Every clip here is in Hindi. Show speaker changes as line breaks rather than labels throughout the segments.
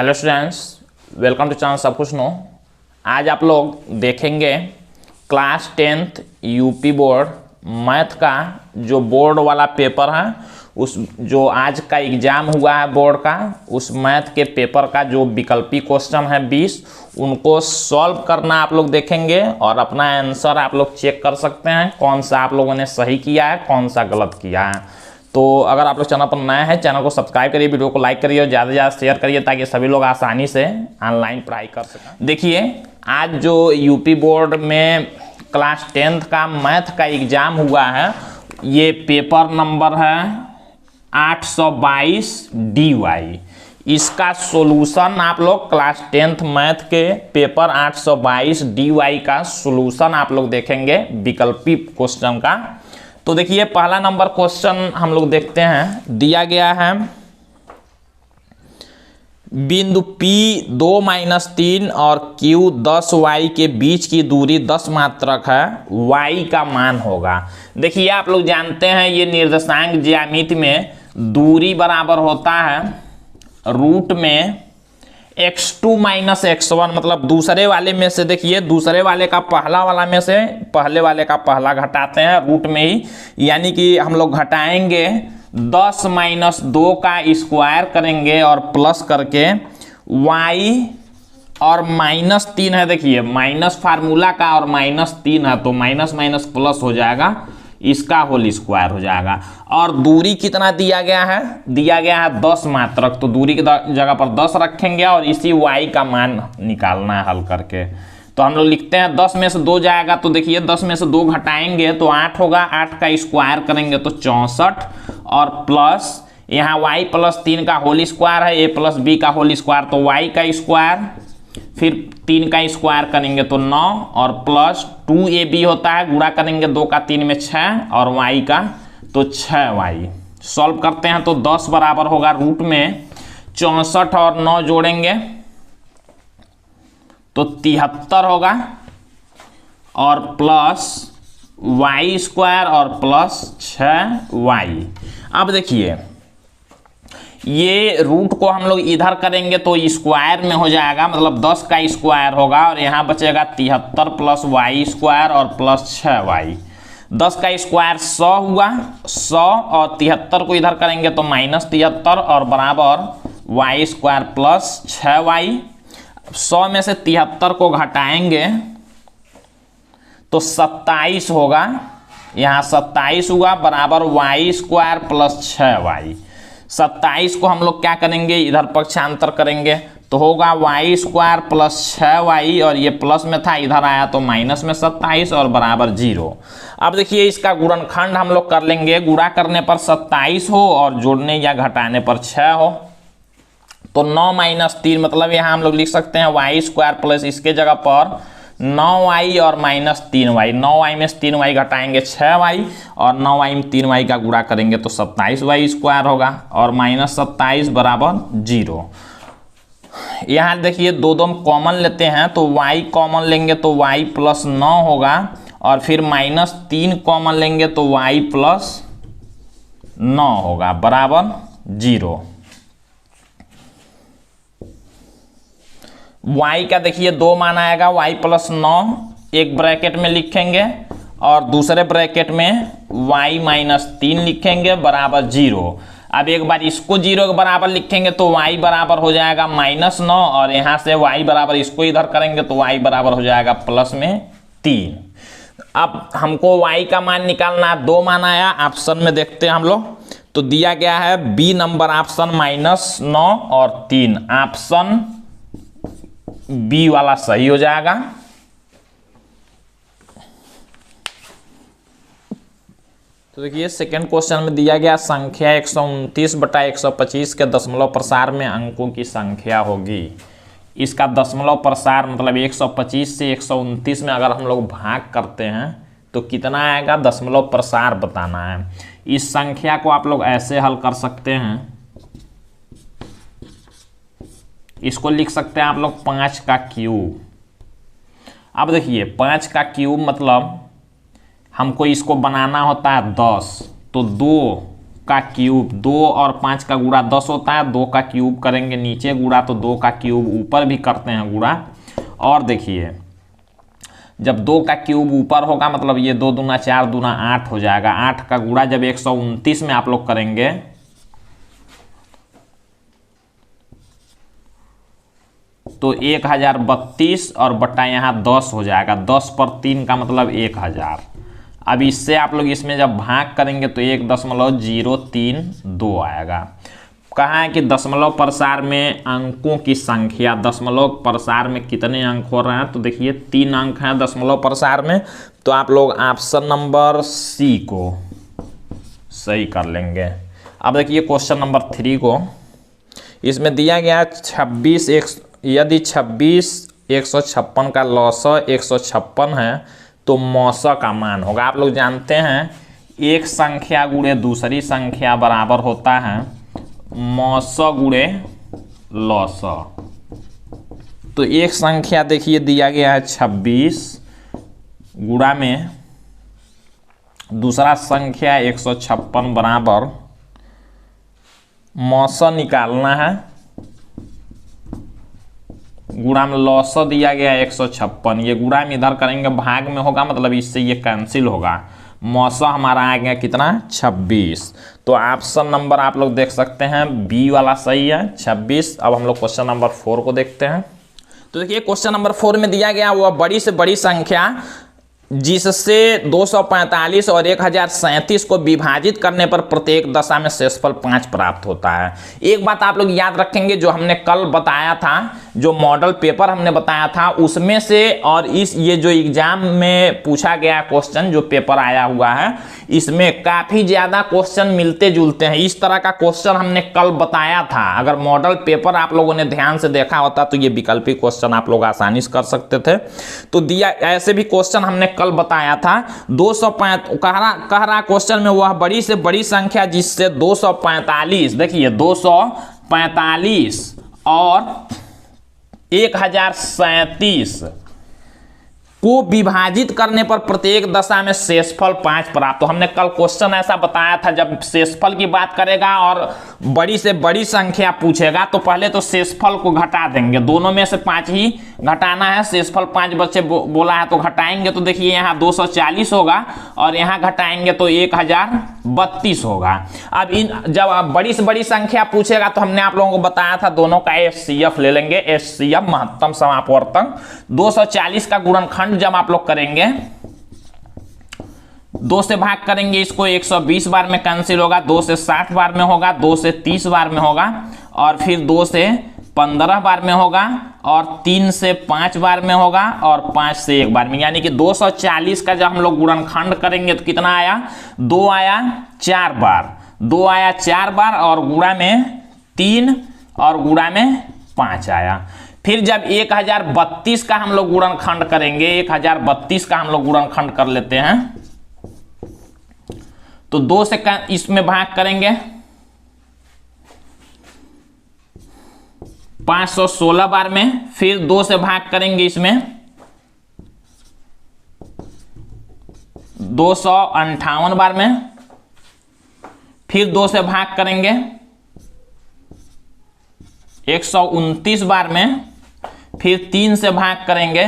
Hello students, welcome to channel सब कुछ नो। आज आप लोग देखेंगे class 10th UP board math का जो बोर्ड वाला पेपर है, उस जो आज का एग्ज़ाम हुआ है बोर्ड का, उस मैथ के पेपर का जो विकल्पी क्वेश्चन है 20, उनको सॉल्व करना आप लोग देखेंगे और अपना आंसर आप लोग चेक कर सकते हैं कौन सा आप लोगों ने सही किया है, कौन सा गलत किया है। तो अगर आप लोग चैनल पर नए हैं, चैनल को सब्सक्राइब करिए, वीडियो को लाइक करिए और ज़्यादा से ज़्यादा शेयर करिए ताकि सभी लोग आसानी से ऑनलाइन पढ़ाई कर सकें। देखिए, आज जो यूपी बोर्ड में क्लास 10th का मैथ का एग्ज़ाम हुआ है, ये पेपर नंबर है 822 DY। इसका सॉल्यूशन आप लोग क्लास 10th मैथ के पेपर 822 DY का सॉल्यूशन आप लोग देखेंगे विकल्पी क्वेश्चन का। तो देखिए, पहला नंबर क्वेश्चन हम लोग देखते हैं। दिया गया है बिंदु P 2-3 और Q 10Y के बीच की दूरी 10 मात्रक है, Y का मान होगा। देखिए, आप लोग जानते हैं ये निर्देशांक ज्यामिति में दूरी बराबर होता है रूट में x2 - x1, मतलब दूसरे वाले में से, देखिए दूसरे वाले का पहला वाला में से पहले वाले का पहला घटाते हैं रूट में ही, यानी कि हम लोग घटाएंगे 10 - 2 का स्क्वायर करेंगे और प्लस करके y और -3 है। देखिए माइनस फार्मूला का और -3 है तो माइनस माइनस प्लस हो जाएगा, इसका होल स्क्वायर हो जाएगा। और दूरी कितना दिया गया है? दिया गया है 10 मात्रक, तो दूरी की जगह पर 10 रखेंगे और इसी y का मान निकालना है हल करके। तो हम लोग लिखते हैं 10 में से 2 जाएगा, तो देखिए 10 में से 2 घटाएंगे तो 8 होगा, 8 का स्क्वायर करेंगे तो 64 और प्लस यहाँ y + 3 का होल स्क्वायर है, a + b का होल स्क्वायर, तो y का स्क्वायर, फिर 3 का स्क्वायर करेंगे तो 9 और प्लस 2ab होता है, गुणा करेंगे 2 का 3 में 6 और y का तो 6y। सॉल्व करते हैं तो 10 बराबर होगा रूट में 64 और 9 जोड़ेंगे तो 73 होगा और प्लस y² और प्लस 6y। अब देखिए, ये रूट को हम लोग इधर करेंगे तो स्क्वायर में हो जाएगा, मतलब 10 का स्क्वायर होगा और यहाँ बचेगा 73 प्लस y² और प्लस 6y। 10 का स्क्वायर 100 हुआ, 100 और 73 को इधर करेंगे तो -73 और बराबर y² प्लस 6y। 100 में से 73 को घटाएंगे तो 27 होगा, यहाँ 27 हुआ बराबर y² प्लस 6y। 27 को हम लोग क्या करेंगे, इधर पक्षांतर करेंगे तो होगा y² प्लस 6y और ये प्लस में था, इधर आया तो माइनस में 27 और बराबर 0। अब देखिए, इसका गुणनखंड हम लोग कर लेंगे, गुणा करने पर 27 हो और जोड़ने या घटाने पर 6 हो, तो 9 - 3, मतलब यहाँ हम लोग लिख सकते हैं y² प्लस इसके जगह पर 9y और -3y। 9y में 3y घटाएंगे 6y और 9y में 3y का गुणा करेंगे तो 27y² होगा और -27 बराबर 0। यहाँ देखिए 2 कॉमन लेते हैं तो y कॉमन लेंगे तो y + 9 होगा और फिर -3 कॉमन लेंगे तो y + 9 होगा बराबर 0। y का देखिए 2 मान आएगा, y + 9 एक ब्रैकेट में लिखेंगे और दूसरे ब्रैकेट में y - 3 लिखेंगे बराबर 0। अब एक बार इसको 0 के बराबर लिखेंगे तो y बराबर हो जाएगा -9 और यहाँ से y बराबर इसको इधर करेंगे तो y बराबर हो जाएगा +3। अब हमको y का मान निकालना, 2 मान आया, ऑप्शन में देखते हैं हम लोग, तो दिया गया है बी नंबर ऑप्शन -9 और 3, ऑप्शन बी वाला सही हो जाएगा। तो देखिए, सेकंड क्वेश्चन में दिया गया संख्या 129/125 के दशमलव प्रसार में अंकों की संख्या होगी। इसका दशमलव प्रसार मतलब 125 से 129 में अगर हम लोग भाग करते हैं तो कितना आएगा, दशमलव प्रसार बताना है। इस संख्या को आप लोग ऐसे हल कर सकते हैं, इसको लिख सकते हैं आप लोग 5 का क्यूब। अब देखिए 5 का क्यूब मतलब हमको इसको बनाना होता है 10, तो 2 का क्यूब, 2 और 5 का गुणा 10 होता है, 2 का क्यूब करेंगे नीचे गुणा तो 2 का क्यूब ऊपर भी करते हैं गुणा। और देखिए जब 2 का क्यूब ऊपर होगा मतलब ये 2 दूना 4 दूना 8 हो जाएगा। 8 का गुणा जब 129 में आप लोग करेंगे तो 1032 और बट्टा यहाँ 10 हो जाएगा। 10 पर 3 का मतलब 1000। अब इससे आप लोग इसमें जब भाग करेंगे तो 1.032 आएगा। कहा है कि दशमलव प्रसार में अंकों की संख्या, दशमलव प्रसार में कितने अंक हो रहे हैं, तो देखिए 3 अंक हैं दशमलव प्रसार में। तो आप लोग ऑप्शन नंबर सी को सही कर लेंगे। अब देखिए क्वेश्चन नंबर 3 को, इसमें दिया गया 26 यदि 26 156 का लौसा 156 है तो मौसा का मान होगा। आप लोग जानते हैं एक संख्या गुणे दूसरी संख्या बराबर होता है मौसा गुणे लौसा। तो एक संख्या देखिए दिया गया है 26 गुणा में दूसरा संख्या 156 बराबर मौसा निकालना है, गुणा में लौसा दिया गया 156। ये गुणा में इधर करेंगे भाग में होगा मतलब इससे ये कैंसिल होगा। मौसा हमारा आ गया कितना 26। तो ऑप्शन नंबर आप लोग देख सकते हैं बी वाला सही है 26। अब हम लोग क्वेश्चन नंबर 4 को देखते हैं। तो देखिए क्वेश्चन नंबर 4 में दिया गया वह बड़ी से बड़ी संख्या जिससे 245 और 1037 को विभाजित करने पर प्रत्येक दशा में शेषफल 5 प्राप्त होता है। एक बात आप लोग याद रखेंगे जो हमने कल बताया था, जो मॉडल पेपर हमने बताया था उसमें से और ये जो एग्जाम में पूछा गया क्वेश्चन जो पेपर आया हुआ है इसमें काफी ज्यादा क्वेश्चन मिलते जुलते हैं। इस तरह का क्वेश्चन हमने कल बताया था। अगर मॉडल पेपर आप लोगों ने ध्यान से देखा होता तो ये विकल्पी क्वेश्चन आप लोग आसानी से कर सकते थे। तो दिया ऐसे भी क्वेश्चन हमने कल बताया था। 245 कह रहा क्वेश्चन में वह बड़ी से बड़ी संख्या जिससे 245, देखिए 245 और 1037 को विभाजित करने पर प्रत्येक दशा में शेषफल 5 प्राप्त। तो हमने कल क्वेश्चन ऐसा बताया था जब शेषफल की बात करेगा और बड़ी से बड़ी संख्या पूछेगा तो पहले तो शेषफल को घटा देंगे, दोनों में से 5 ही घटाना है। शेषफल 5 बच्चे बोला है तो घटाएंगे तो देखिए यहाँ 240 होगा और यहाँ घटाएंगे तो 1032 होगा। अब जब बड़ी से बड़ी संख्या पूछेगा तो हमने आप लोगों को बताया था दोनों का HCF ले लेंगे। HCF महत्तम समापवर्तन। 240 का गुणनखंड जब आप लोग करेंगे 2 से भाग करेंगे इसको 120 बार में कैंसिल होगा, 2 से 60 बार में होगा, 2 से 30 बार में होगा और फिर 2 से 15 बार में होगा और 3 से 5 बार में होगा और 5 से 1 बार में। यानी कि 240 का जब हम लोग गुणनखंड करेंगे तो कितना आया 2 आया 4 बार, 2 आया 4 बार और गुणा में 3 और गुणा में 5 आया। फिर जब 1032 का हम लोग गुणनखंड करेंगे 1032 का हम लोग गुणनखंड कर लेते हैं तो 2 से इसमें भाग करेंगे 516 बार में, फिर 2 से भाग करेंगे इसमें 258 बार में, फिर 2 से भाग करेंगे 129 बार में, फिर 3 से भाग करेंगे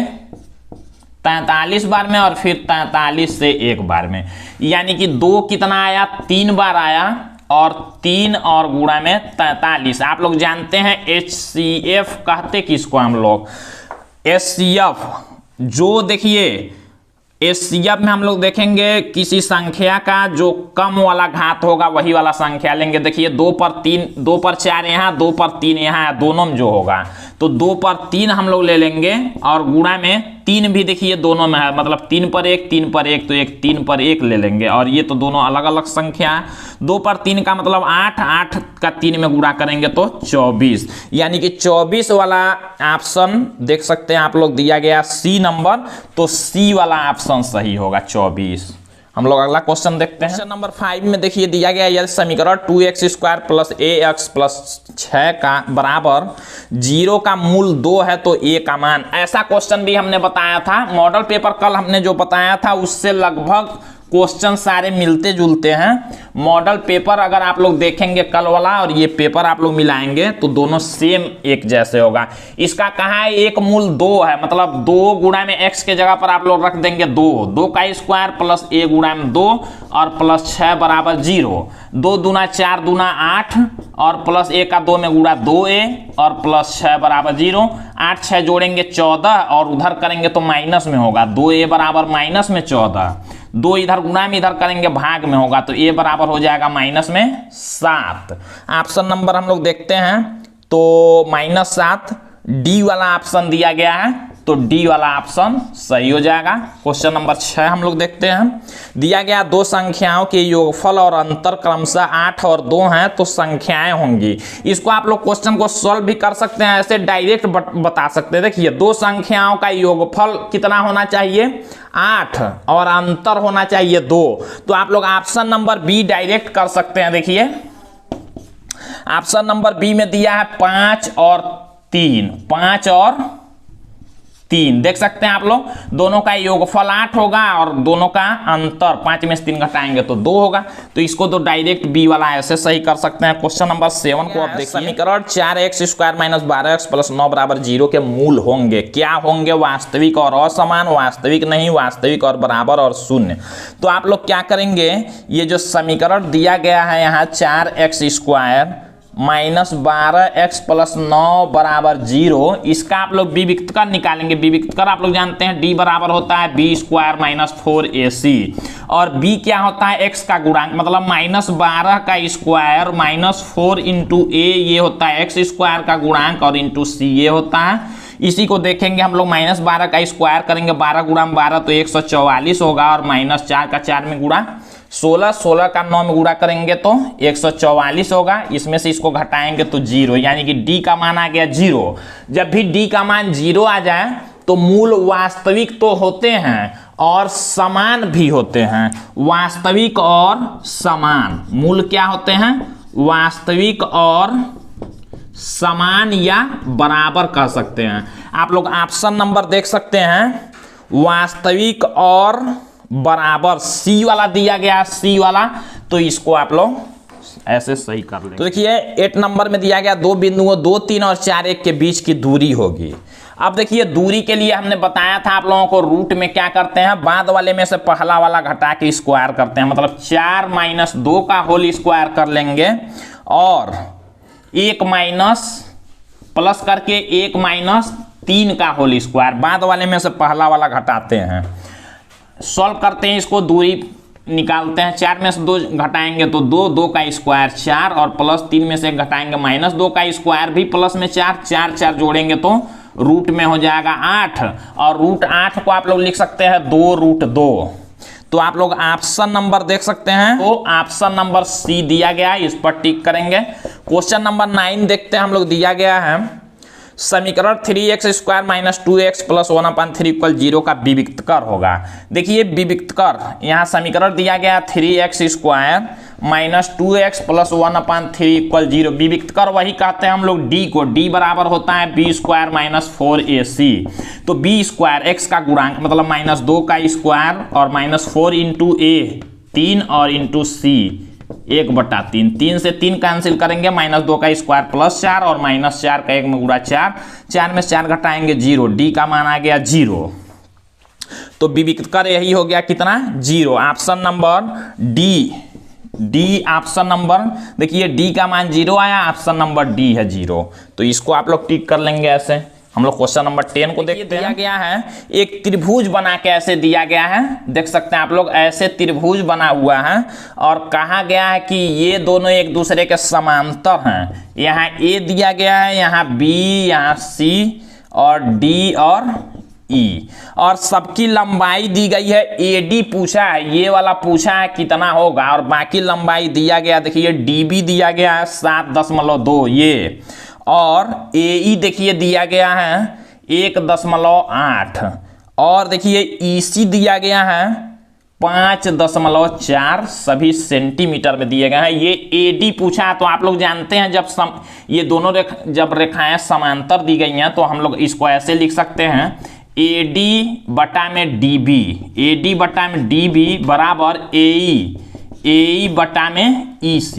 43 बार में और फिर 43 से 1 बार में। यानी कि 2 कितना आया 3 बार आया और 3 और गुणा में 43। आप लोग जानते हैं HCF कहते किसको हम लोग, HCF जो देखिए HCF में हम लोग देखेंगे किसी संख्या का जो कम वाला घात होगा वही वाला संख्या लेंगे। देखिए 2 पर 3, 2 पर 4 यहाँ, 2 पर 3 यहाँ, दोनों में जो होगा तो 2 पर 3 हम लोग ले लेंगे और गुणा में 3 भी देखिए दोनों में है, मतलब 3 पर 1 3 पर 1 तो 3 पर 1 ले लेंगे और ये तो दोनों अलग अलग संख्या है। 2 पर 3 का मतलब 8, 8 का 3 में गुणा करेंगे तो 24। यानी कि 24 वाला ऑप्शन देख सकते हैं आप लोग दिया गया C नंबर, तो C वाला ऑप्शन सही होगा 24। हम लोग अगला क्वेश्चन देखते हैं। क्वेश्चन नंबर 5 में देखिए दिया गया यदि समीकरण 2x² + ax + 6 का बराबर 0 का मूल 2 है तो a का मान। ऐसा क्वेश्चन भी हमने बताया था मॉडल पेपर कल हमने जो बताया था उससे लगभग क्वेश्चन सारे मिलते जुलते हैं। मॉडल पेपर अगर आप लोग देखेंगे कल वाला और ये पेपर आप लोग मिलाएंगे तो दोनों सेम एक जैसे होगा। इसका कहा है एक मूल 2 है, मतलब 2 गुणा में x के जगह पर आप लोग रख देंगे 2 का स्क्वायर प्लस a गुणा में 2 और प्लस 6 बराबर 0। 2 दूना 4 दूना 8 और प्लस a का 2 में गुणा 2a और प्लस 6 बराबर 0। 8 6 जोड़ेंगे 14 और उधर करेंगे तो माइनस में होगा, 2a बराबर माइनस में 14। 2 इधर गुणा में इधर करेंगे भाग में होगा, तो a बराबर हो जाएगा माइनस में 7। ऑप्शन नंबर हम लोग देखते हैं तो -7 डी वाला ऑप्शन दिया गया है, तो डी वाला ऑप्शन सही हो जाएगा। क्वेश्चन नंबर 6 हम लोग देखते हैं। दिया गया 2 संख्याओं के योगफल और अंतर क्रमशः 8 और 2 हैं तो संख्याएं होंगी। इसको आप लोग क्वेश्चन को सॉल्व भी कर सकते हैं, ऐसे डायरेक्ट बता सकते हैं। देखिए 2 संख्याओं का योगफल कितना होना चाहिए 8 और अंतर होना चाहिए 2, तो आप लोग ऑप्शन नंबर बी डायरेक्ट कर सकते हैं। देखिए ऑप्शन नंबर बी में दिया है 5 और 3 देख सकते हैं आप लोग, दोनों का योगफल 8 होगा और दोनों का अंतर 5 में से 3 घटाएंगे तो 2 होगा, तो इसको तो डायरेक्ट बी वाला ऐसे सही कर सकते हैं। क्वेश्चन नंबर 7 को आप देखिए, समीकरण 4x² - 12x + 9 = 0 के मूल होंगे। क्या होंगे? वास्तविक और असमान, वास्तविक नहीं, वास्तविक और बराबर और शून्य। तो आप लोग क्या करेंगे, ये जो समीकरण दिया गया है यहाँ 4x² - 12x + 9 = 0, इसका आप लोग विविक्तकर निकालेंगे। विविक्तकर आप लोग जानते हैं d बराबर होता है b² - 4ac और b क्या होता है x का गुणांक, मतलब -12 का स्क्वायर -4 × a ये होता है x² का गुणांक और × c ये होता है। इसी को देखेंगे हम लोग, -12 का स्क्वायर करेंगे 12 गुणा 12 तो 144 होगा और -4 का 4 में गुणा 16 का 9 में गुणा करेंगे तो 144 होगा। इसमें से इसको घटाएंगे तो 0, यानी कि d का मान आ गया 0। जब भी d का मान 0 आ जाए तो मूल वास्तविक तो होते हैं और समान भी होते हैं। वास्तविक और समान मूल क्या होते हैं? वास्तविक और समान या बराबर कह सकते हैं। आप लोग ऑप्शन नंबर देख सकते हैं, वास्तविक और बराबर सी वाला दिया गया, सी वाला, तो इसको आप लोग ऐसे सही कर लेंगे। तो देखिए 8 नंबर में दिया गया 2 बिंदुओं 2, 3 और 4, 1 के बीच की दूरी होगी। अब देखिए दूरी के लिए हमने बताया था आप लोगों को, रूट में क्या करते हैं, बाद वाले में से पहला वाला घटा के स्क्वायर करते हैं, मतलब 4 - 2 का होल स्क्वायर कर लेंगे और 1 माइनस प्लस करके 1 - 3 का होल स्क्वायर, बाद वाले में से पहला वाला घटाते हैं। सॉल्व करते हैं, इसको दूरी निकालते हैं। 4 में से 2 घटाएंगे तो 2 का स्क्वायर 4 और प्लस 3 में से घटाएंगे -2 का स्क्वायर भी प्लस में 4 जोड़ेंगे तो रूट में हो जाएगा 8 और √8 को आप लोग लिख सकते हैं 2√2। तो आप लोग ऑप्शन नंबर देख सकते हैं, तो ऑप्शन नंबर सी दिया गया है, इस पर टिक करेंगे। क्वेश्चन नंबर 9 देखते हैं हम लोग। दिया गया है समीकरण 3x² - 2x + 1/3 = 0 का विविक्तकर होगा। देखिए विविक्तकर, यहाँ समीकरण दिया गया 3x² - 2x + 1/3 = 0। विविक्तकर वही कहते हैं हम लोग d को, d बराबर होता है b² - 4ac। तो b² x का गुणांक मतलब -2 का स्क्वायर और -4 × a 3 और × c 1/3। 3 से 3 कैंसिल करेंगे, -2 का स्क्वायर +4 और -4 का 1 में गुणा 4 में से 4 घटाएंगे 0, d का मान आ गया 0। तो विविक्तकर यही हो गया कितना 0। Option number D option number, देखिए d का मान 0 आया, ऑप्शन नंबर डी है 0, तो इसको आप लोग टिक कर लेंगे ऐसे। हम लोग क्वेश्चन नंबर 10 को देखते हैं। दिया गया है एक त्रिभुज बना के ऐसे दिया गया है, देख सकते हैं आप लोग, ऐसे त्रिभुज बना हुआ है और कहा गया है कि ये दोनों एक दूसरे के समांतर हैं। यहाँ a दिया गया है, यहाँ b, यहाँ c और d और e और सबकी लंबाई दी गई है। AD पूछा है, ये वाला पूछा है कितना होगा और बाकी लंबाई दिया गया, देखिए DB दिया गया है 7.2 ये, और AE देखिए दिया गया है 1.8 और देखिए EC दिया गया है 5.4, सभी सेंटीमीटर में दिए गए हैं। ये AD पूछा है, तो आप लोग जानते हैं ये दोनों जब रेखाएं समांतर दी गई हैं तो हम लोग इसको ऐसे लिख सकते हैं AD बटा में DB, AD बटा में DB बराबर AE बटा में EC।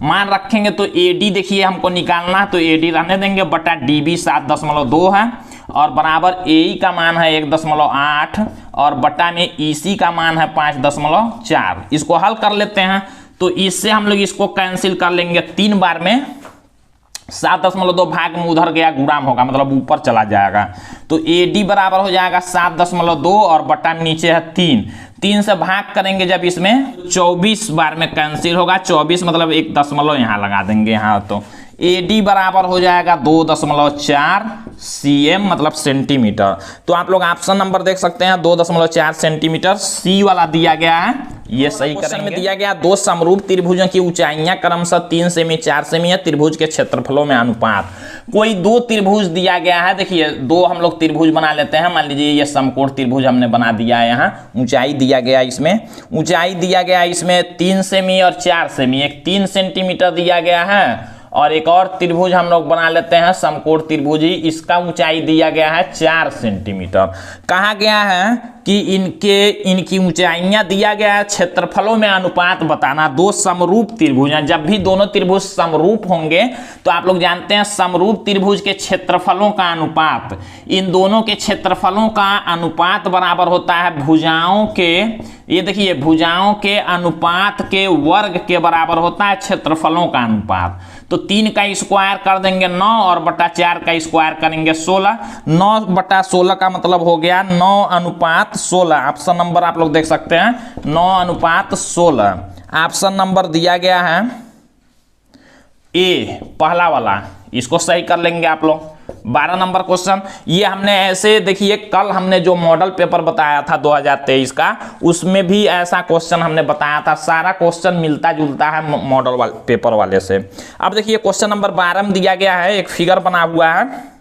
मान रखेंगे तो AD देखिए हमको निकालना है, तो AD रहने देंगे बटा DB 7.2 है और बराबर AE का मान है 1.8 और बटा में EC का मान है 5.4। इसको हल कर लेते हैं तो इससे हम लोग इसको कैंसिल कर लेंगे 3 बार में। 7.2 भाग में उधर गया गुणाम होगा, मतलब ऊपर चला जाएगा, तो AD बराबर हो जाएगा 7.2 और बटा नीचे है 3 से भाग करेंगे जब इसमें 24 बार में कैंसिल होगा। 24 मतलब 1 दशमलव यहाँ लगा देंगे यहाँ, तो AD बराबर हो जाएगा 2.4 cm मतलब सेंटीमीटर। तो आप लोग ऑप्शन नंबर देख सकते हैं 2.4 सेंटीमीटर C वाला दिया गया है, ये सही करेंगे। में दिया गया दो समरूप त्रिभुजों की ऊंचाइयां क्रमशः 3 सेमी 4 सेमी है, त्रिभुज के क्षेत्रफलों में अनुपात। कोई दो त्रिभुज दिया गया है, देखिए दो हम लोग त्रिभुज बना लेते हैं। मान लीजिए ये समकोण त्रिभुज हमने बना दिया है, यहाँ ऊंचाई दिया गया इसमें, ऊंचाई दिया गया इसमें 3 सेमी और 4 सेमी, एक 3 सेंटीमीटर दिया गया है। और एक और त्रिभुज हम लोग बना लेते हैं समकोण त्रिभुज, इसका ऊंचाई दिया गया है 4 सेंटीमीटर। कहा गया है कि इनकी ऊंचाइयां दिया गया है, क्षेत्रफलों में अनुपात बताना। दो समरूप त्रिभुज हैं, जब भी दोनों त्रिभुज समरूप होंगे तो आप लोग जानते हैं समरूप त्रिभुज के क्षेत्रफलों का अनुपात, इन दोनों के क्षेत्रफलों का अनुपात बराबर होता है भुजाओं के, ये देखिए भुजाओं के अनुपात के वर्ग के बराबर होता है क्षेत्रफलों का अनुपात। तो 3 का स्क्वायर कर देंगे 9 और बटा 4 का स्क्वायर करेंगे 16। 9 बटा 16 का मतलब हो गया 9:16। ऑप्शन नंबर आप लोग देख सकते हैं 9:16। ऑप्शन नंबर दिया गया है ए, पहला वाला, इसको सही कर लेंगे आप लोग। 12 नंबर क्वेश्चन, ये हमने ऐसे देखिए कल हमने जो मॉडल पेपर बताया था 2023 का, उसमें भी ऐसा क्वेश्चन हमने बताया था। सारा क्वेश्चन मिलता जुलता है मॉडल पेपर वाले से। अब देखिए क्वेश्चन नंबर 12 में दिया गया है, एक फिगर बना हुआ है।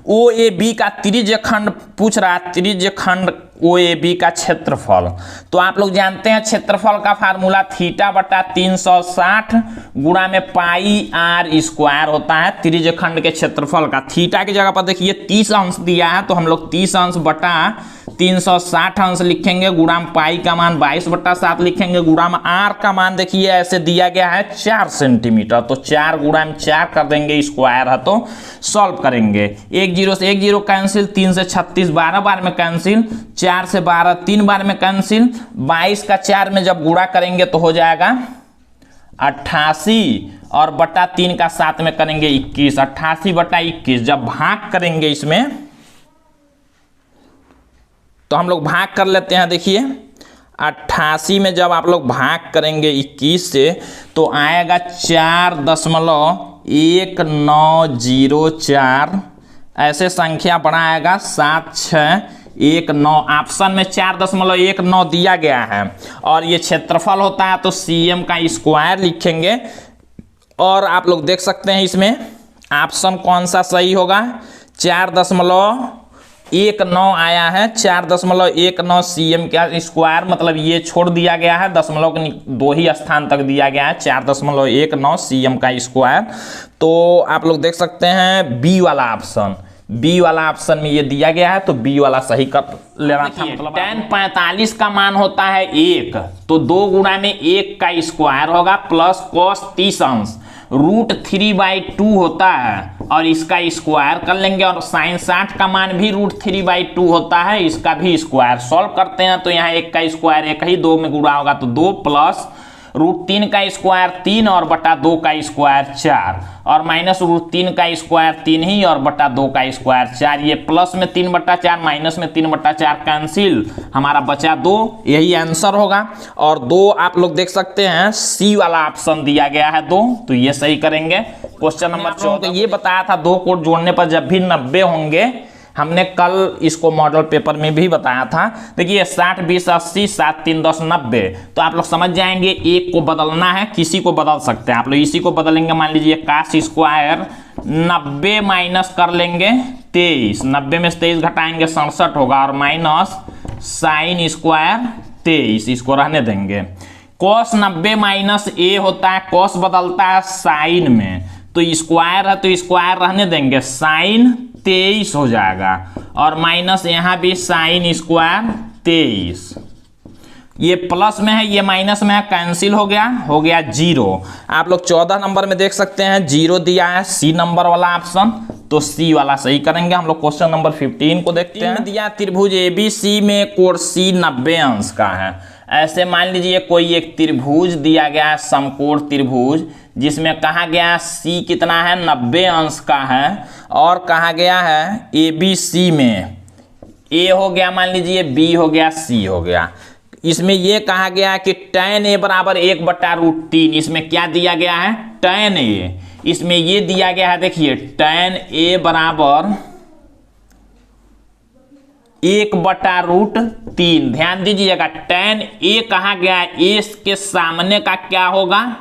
OAB का त्रिज्य खंड पूछ रहा है, त्रिज्य खंड OAB का क्षेत्रफल। तो आप लोग जानते हैं क्षेत्रफल का फार्मूला थीटा बटा 360 गुणा में पाई r स्क्वायर होता है त्रिज्य खंड के क्षेत्रफल का। थीटा की जगह पर देखिए 30 अंश दिया है, तो हम लोग 30 अंश बटा 360 अंश लिखेंगे, गुणा में पाई का मान 22/7 लिखेंगे, गुणा में r का मान देखिए ऐसे दिया गया है 4 सेंटीमीटर, तो 4 गुणा में 4 कर देंगे, स्क्वायर है तो सॉल्व करेंगे। 1 0 से 1 0 कैंसिल, 3 से 36 12 बार में कैंसिल, 4 से 12 3 बार में कैंसिल, 22 का 4 में जब गुणा करेंगे तो हो जाएगा 88 और बटा 3 का 7 में करेंगे 21। 88 बटा 21 जब भाग करेंगे इसमें तो हम लोग भाग कर लेते हैं। देखिए 88 में जब आप लोग भाग करेंगे 21 से तो आएगा 4.1904, ऐसे संख्या बड़ा आएगा 7619। ऑप्शन में 4.19 दिया गया है और ये क्षेत्रफल होता है तो cm का स्क्वायर लिखेंगे। और आप लोग देख सकते हैं इसमें ऑप्शन कौन सा सही होगा, 4.19 आया है। 4.19 cm का स्क्वायर, मतलब ये छोड़ दिया गया है, दशमलव के 2 ही स्थान तक दिया गया है, 4.19 cm का स्क्वायर। तो आप लोग देख सकते हैं बी वाला ऑप्शन, बी वाला ऑप्शन में ये दिया गया है, तो बी वाला सही कर लेना था। मतलब tan 45 का मान होता है 1, तो 2 गुणा में 1 का स्क्वायर होगा प्लस cos 30 अंश √3/2 होता है और इसका स्क्वायर कर लेंगे। और sin 60 का मान भी √3/2 होता है, इसका भी स्क्वायर सॉल्व करते हैं तो यहाँ 1 का स्क्वायर 1 ही, 2 में गुणा होगा तो 2 प्लस √3 का स्क्वायर 3 और बटा 2 का स्क्वायर 4 और माइनस √3 का स्क्वायर 3 ही और बटा 2 का स्क्वायर 4। ये प्लस में 3/4 माइनस में 3/4 कैंसिल, हमारा बचा 2, यही आंसर होगा। और 2 आप लोग देख सकते हैं सी वाला ऑप्शन दिया गया है 2, तो ये सही करेंगे। क्वेश्चन नंबर 14 ये बताया था 2 को जोड़ने पर जब भी 90 होंगे, हमने कल इसको मॉडल पेपर में भी बताया था। देखिए 60 20 80 7 3 10 90, तो आप लोग समझ जाएंगे एक को बदलना है, किसी को बदल सकते हैं आप लोग, इसी को बदलेंगे। मान लीजिए काश स्क्वायर 90 माइनस कर लेंगे 23, 90 में से 23 घटाएंगे 67 होगा और माइनस साइन स्क्वायर 23, इसको रहने देंगे। कॉस 90 माइनस ए होता है, कॉस बदलता है साइन में, तो स्क्वायर है तो स्क्वायर रहने देंगे, साइन 23 हो जाएगा और माइनस यहाँ भी साइन स्क्वायर 23, ये प्लस में है ये माइनस में है, कैंसिल हो गया 0। आप लोग 14 नंबर में देख सकते हैं 0 दिया है, सी नंबर वाला ऑप्शन, तो सी वाला सही करेंगे। हम लोग क्वेश्चन नंबर 15 को देखते हैं। दिया त्रिभुज ABC में कोण C 90 अंश का है। ऐसे मान लीजिए कोई एक त्रिभुज दिया गया है, समकोण त्रिभुज, जिसमें कहा गया C कितना है 90 अंश का है, और कहा गया है ABC में A हो गया मान लीजिए, B हो गया, C हो गया। इसमें ये कहा गया है कि tan A बराबर 1/√3, इसमें क्या दिया गया है tan A, इसमें ये दिया गया है देखिए tan A बराबर 1/√3। ध्यान दीजिएगा tan A कहा गया है, A के सामने का क्या होगा,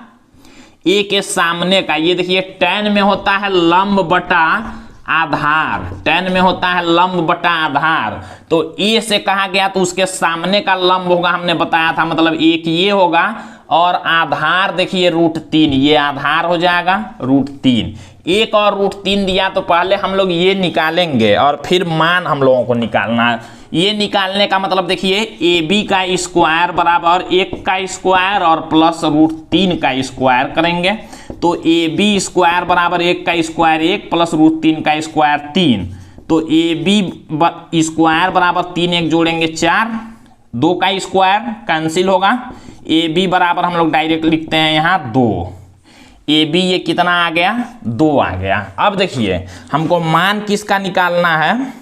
A के सामने का, ये देखिए tan में होता है लंब बटा आधार, tan में होता है लंब बटा आधार, तो A से कहा गया तो उसके सामने का लंब होगा, हमने बताया था, मतलब एक ये होगा, और आधार देखिए √3, ये आधार हो जाएगा √3। 1 और √3 दिया तो पहले हम लोग ये निकालेंगे और फिर मान हम लोगों को निकालना है। ये निकालने का मतलब देखिए AB का स्क्वायर बराबर 1 का स्क्वायर और प्लस √3 का स्क्वायर करेंगे, तो AB स्क्वायर बराबर 1 का स्क्वायर 1 प्लस √3 का स्क्वायर 3, तो AB स्क्वायर बराबर 3 1 जोड़ेंगे 4, 2 का स्क्वायर कैंसिल होगा, AB बराबर हम लोग डायरेक्ट लिखते हैं यहाँ 2, AB ये कितना आ गया 2 आ गया। अब देखिए हमको मान किसका निकालना है,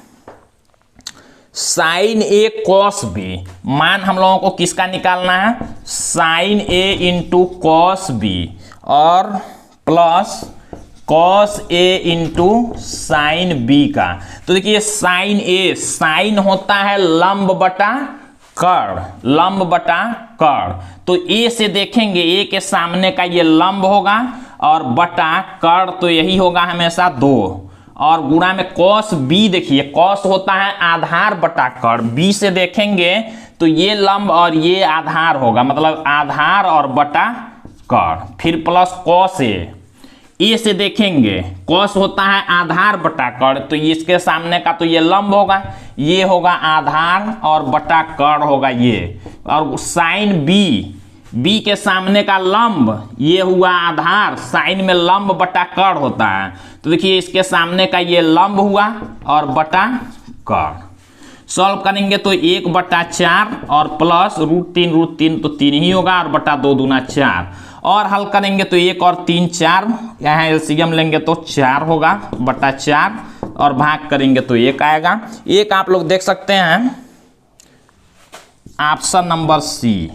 साइन A cos B, मान हम लोगों को किसका निकालना है, sine A into cos B और plus cos A into sine B का। तो देखिए साइन A, साइन होता है लंब बटा कर्ण, लंब बटा कर्ण, तो A से देखेंगे A के सामने का ये लंब होगा और बटा कर्ण तो यही होगा हमेशा 2, और गुणा में कॉस B, देखिए कॉस होता है आधार बटा कर्ण, B से देखेंगे तो ये लंब और ये आधार होगा, मतलब आधार और बटा कर्ण, फिर प्लस कॉस A से देखेंगे कॉस होता है आधार बटा कर्ण, तो इसके सामने का तो ये लंब होगा, ये होगा आधार और बटा कर्ण होगा ये, और साइन B के सामने का लंब ये हुआ आधार, साइन में लंब बटा कर्ण होता है, तो देखिए इसके सामने का ये लंब हुआ और बटा कर्ण। सॉल्व करेंगे तो 1/4 और प्लस √3 तो 3 ही होगा, और बटा 2 दूना 4, और हल करेंगे तो 1 और 3 4, यहाँ एलसीएम लेंगे तो 4 होगा बटा 4, और भाग करेंगे तो 1 आएगा। एक आप लोग देख सकते हैं ऑप्शन नंबर C।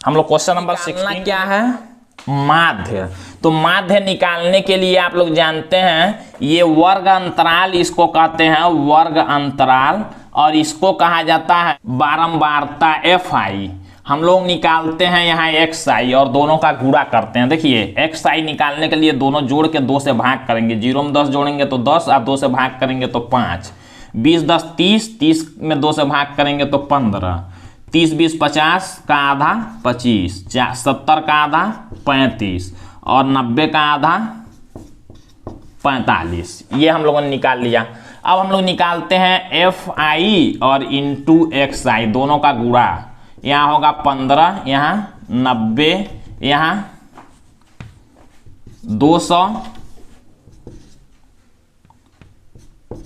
हम लोग क्वेश्चन नंबर 16 क्या है, माध्य। तो माध्य निकालने के लिए आप लोग जानते हैं ये वर्ग अंतराल, इसको कहते हैं वर्ग अंतराल, और इसको कहा जाता है बारंबारता FI। हम लोग निकालते हैं यहाँ XI और दोनों का गुणा करते हैं। देखिए XI निकालने के लिए दोनों जोड़ के 2 से भाग करेंगे, 0 में 10 जोड़ेंगे तो 10, और 2 से भाग करेंगे तो 5, 20 10 30, 30 में 2 से भाग करेंगे तो 15, 30 20 50 का आधा 25, 70 का आधा 35, और 90 का आधा 45। ये हम लोगों ने निकाल लिया। अब हम लोग निकालते हैं FI और इंटू XI, दोनों का गुणा, यहाँ होगा 15, यहाँ 90, यहाँ 200,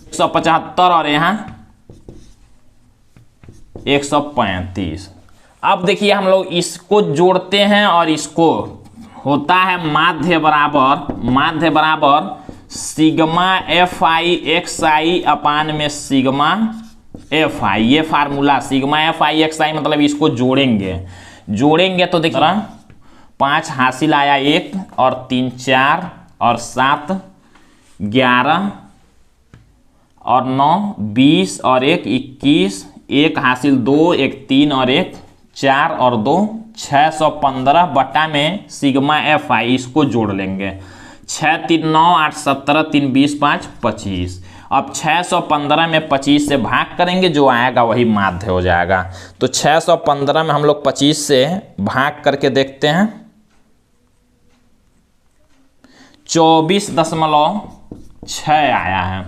175 और यहाँ 135। अब देखिए हम लोग इसको जोड़ते हैं और इसको होता है माध्य बराबर सिग्मा FI XI अपान में सिग्मा FI, ये फार्मूला सिग्मा FI XI, मतलब इसको जोड़ेंगे तो देखिए 5 हासिल आया 1 और 3 4 और 7 11 और 9 20 और 1 21, 1 हासिल 2 1 3 और 1 4 और 2 615 बटा में सिग्मा FI, इसको जोड़ लेंगे। 6 3 9 8 17 3 20 5 25। अब 615 में 25 से भाग करेंगे, जो आएगा वही माध्य हो जाएगा। तो 615 में हम लोग 25 से भाग करके देखते हैं, 24.6 आया है।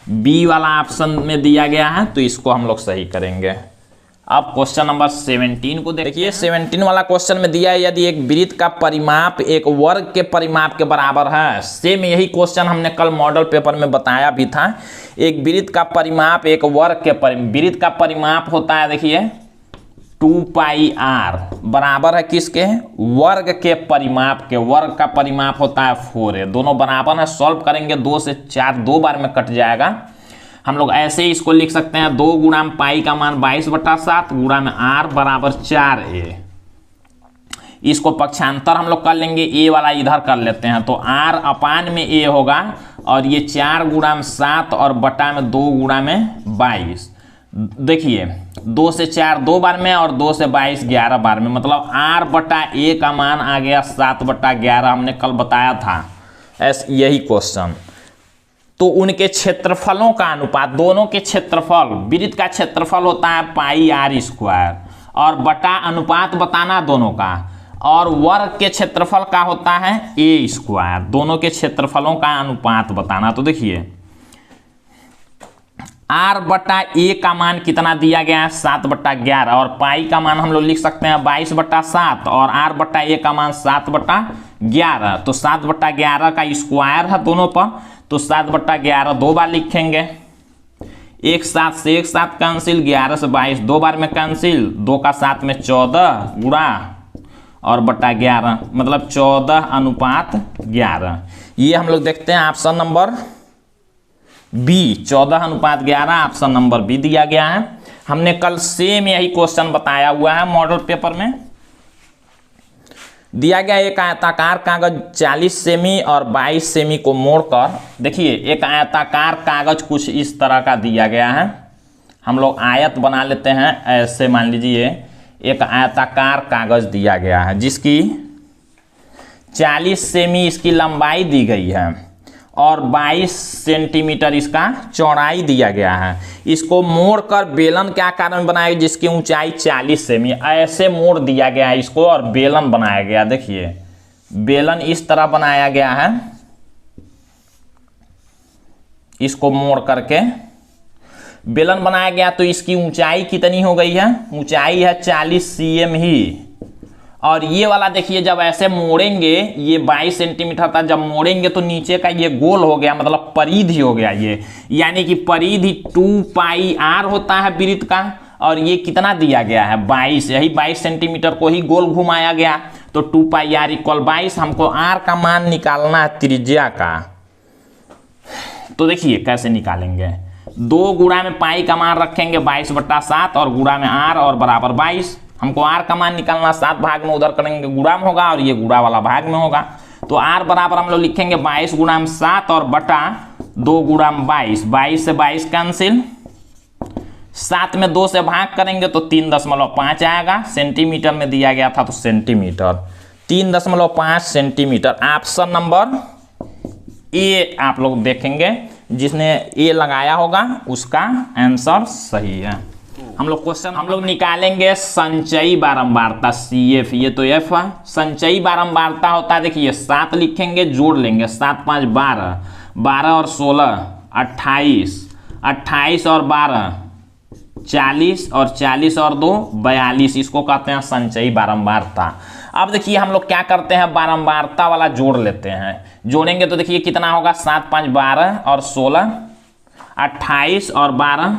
बी वाला ऑप्शन में दिया गया है, तो इसको हम लोग सही करेंगे। अब क्वेश्चन नंबर 17 को देखिए। 17 वाला क्वेश्चन में दिया है यदि एक वृत्त का परिमाप एक वर्ग के परिमाप के बराबर है। सेम यही क्वेश्चन हमने कल मॉडल पेपर में बताया भी था। एक वृत्त का परिमाप एक वर्ग के वृत्त का परिमाप होता है, देखिए 2πr बराबर है किसके, वर्ग के परिमाप के। वर्ग का परिमाप होता है 4a। दोनों बराबर है, सॉल्व करेंगे 2 से 4 2 बार में कट जाएगा। हम लोग ऐसे ही इसको लिख सकते हैं 2 गुणा में पाई का मान 22/7 गुणा में r बराबर 4a। इसको पक्षांतर हम लोग कर लेंगे, a वाला इधर कर लेते हैं, तो r अपान में a होगा और ये 4 गुणा में 7 और बटा में 2 गुणा में 22। देखिए 2 से 4 2 बार में और 2 से 22 11 बार में, मतलब r बटा a का मान आ गया 7/11। हमने कल बताया था यही क्वेश्चन। तो उनके क्षेत्रफलों का अनुपात, दोनों के क्षेत्रफल, वृत्त का क्षेत्रफल होता है πr² और बटा अनुपात बताना दोनों का, और वर्ग के क्षेत्रफल का होता है a²। दोनों के क्षेत्रफलों का अनुपात बताना। तो देखिए r बटा a का मान कितना दिया गया है 7/11 और पाई का मान हम लोग लिख सकते हैं 22/7 और r बटा a का मान 7/11। तो 7/11 का स्क्वायर है दोनों पर, तो 7/11 2 बार लिखेंगे। 1 7 से 1 7 कैंसिल, 11 से 22 2 बार में कैंसिल, 2 का 7 में 14 गुणा और बटा 11, मतलब 14:11। ये हम लोग देखते हैं option number B, 14:11 option number B दिया गया है। हमने कल सेम यही क्वेश्चन बताया हुआ है मॉडल पेपर में। दिया गया एक आयताकार कागज 40 सेमी और 22 सेमी को मोड़कर, देखिए एक आयताकार कागज कुछ इस तरह का दिया गया है। हम लोग आयत बना लेते हैं ऐसे, मान लीजिए एक आयताकार कागज दिया गया है जिसकी 40 सेमी इसकी लंबाई दी गई है और 22 सेंटीमीटर इसका चौड़ाई दिया गया है। इसको मोड़कर बेलन के आकार में बनाया जिसकी ऊंचाई 40 सेमी, ऐसे मोड़ दिया गया है इसको और बेलन बनाया गया। देखिए बेलन इस तरह बनाया गया है, इसको मोड़ करके बेलन बनाया गया। तो इसकी ऊंचाई कितनी हो गई है, ऊंचाई है 40 cm ही। और ये वाला देखिए जब ऐसे मोड़ेंगे, ये 22 सेंटीमीटर था, जब मोड़ेंगे तो नीचे का ये गोल हो गया, मतलब परिधि हो गया ये, यानी कि परिधि 2πr होता है वृत्त का। और ये कितना दिया गया है 22, यही 22 सेंटीमीटर को ही गोल घुमाया गया, तो 2πr = 22। हमको r का मान निकालना है त्रिज्या का। तो देखिए कैसे निकालेंगे, 2 गुणा में पाई का मान रखेंगे 22/7 और गुणा में r और बराबर 22। हमको r का मान निकालना, 7 भाग में उधर करेंगे गुणा में होगा और ये गुणा वाला भाग में होगा। तो r बराबर हम लोग लिखेंगे 22 गुणा में 7 और बटा 2 गुणा में 22। 22 से 22 कैंसिल, 7 में 2 से भाग करेंगे तो 3.5 आएगा। सेंटीमीटर में दिया गया था तो centimetre, 3.5 centimetre. Option number A आप लोग देखेंगे, जिसने ए लगाया होगा उसका आंसर सही है। हम लोग निकालेंगे संचयी बारंबारता CF, ये तो F है। संचयी बारंबारता होता है, देखिए 7 लिखेंगे, जोड़ लेंगे, 7 5 12, 12 और 16 28, 28 और 12 40 और 40 और 2 42। इसको कहते हैं संचयी बारंबारता। अब देखिए हम लोग क्या करते हैं, बारंबारता वाला जोड़ लेते हैं। जोड़ेंगे तो देखिए कितना होगा, 7 5 12 और 16 28 और 12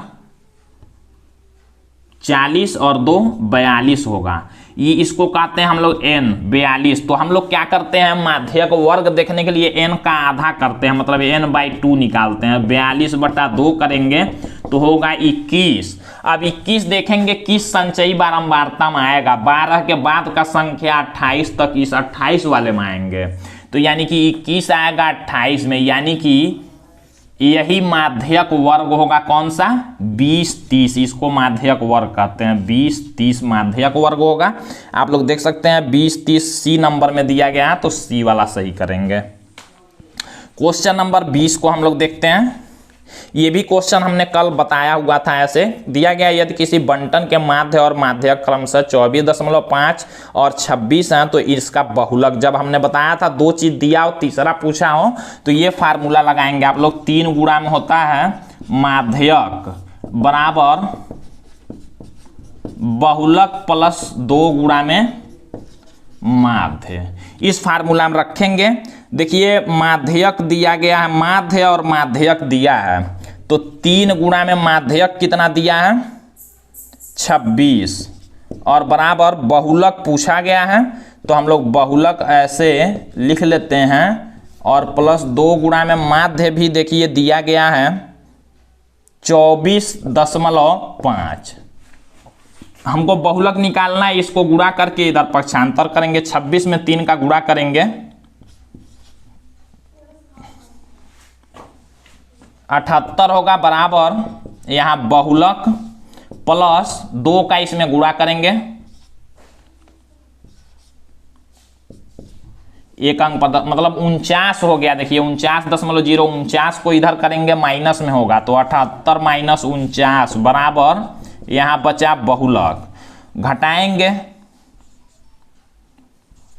40 और 2 42 होगा। ये इसको कहते हैं हम लोग n 42। तो हम लोग क्या करते हैं, माध्यक वर्ग देखने के लिए n का आधा करते हैं, मतलब n/2 निकालते हैं। 42/2 करेंगे तो होगा 21। अब 21 देखेंगे किस संचयी बारंबारता में आएगा। 12 के बाद का संख्या 28 तक इस 28 वाले में आएंगे, तो यानी कि 21 आएगा 28 में, यानी कि यही माध्यक वर्ग होगा। कौन सा, 20-30। इसको माध्यक वर्ग कहते हैं, 20-30 माध्यक वर्ग होगा। आप लोग देख सकते हैं 20-30 सी नंबर में दिया गया है, तो सी वाला सही करेंगे। क्वेश्चन नंबर 20 को हम लोग देखते हैं। ये भी क्वेश्चन हमने कल बताया हुआ था। ऐसे दिया गया, यदि किसी बंटन के माध्य और माध्यक क्रमशः 24.5 और 26 हैं तो इसका बहुलक, जब हमने बताया था 2 चीज दिया और तीसरा पूछा हो तो ये फार्मूला लगाएंगे आप लोग। 3 गुणा में होता है माध्यक बराबर बहुलक प्लस 2 गुणा में माध्य। इस फार्मूला में रखेंगे। देखिए माध्यक दिया गया है, माध्य और माध्यक दिया है, तो 3 गुणा में माध्यक कितना दिया है 26 और बराबर बहुलक पूछा गया है, तो हम लोग बहुलक ऐसे लिख लेते हैं और प्लस 2 गुणा में माध्य भी देखिए दिया गया है 24.5। हमको बहुलक निकालना है, इसको गुणा करके इधर पक्षांतर करेंगे, 26 में 3 का गुणा करेंगे 78 होगा बराबर यहाँ बहुलक प्लस 2 का इसमें गुणा करेंगे, एक अंक मतलब 49 हो गया। देखिए 49.0 को इधर करेंगे माइनस में होगा, तो 78 माइनस 49 बराबर यहाँ बचा बहुलक, घटाएंगे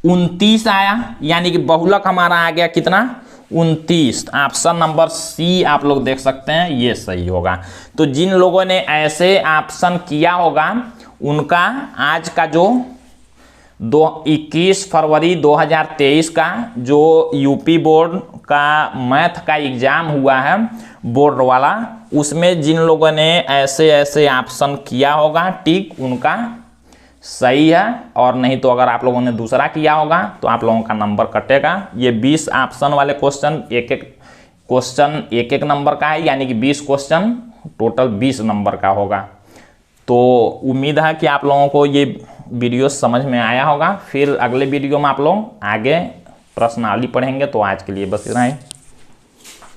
29 आया, यानी कि बहुलक हमारा आ गया कितना 29। ऑप्शन नंबर सी आप लोग देख सकते हैं, ये सही होगा। तो जिन लोगों ने ऐसे ऑप्शन किया होगा उनका आज का जो 21 फरवरी 2023 का जो यूपी बोर्ड का मैथ का एग्जाम हुआ है बोर्ड वाला, उसमें जिन लोगों ने ऐसे ऐसे ऑप्शन किया होगा टिक, उनका सही है। और नहीं तो अगर आप लोगों ने दूसरा किया होगा तो आप लोगों का नंबर कटेगा। ये 20 ऑप्शन वाले क्वेश्चन, एक एक नंबर का है, यानी कि 20 क्वेश्चन टोटल 20 नंबर का होगा। तो उम्मीद है कि आप लोगों को ये वीडियो समझ में आया होगा। फिर अगले वीडियो में आप लोग आगे प्रश्नावली पढ़ेंगे। तो आज के लिए बस इतना ही।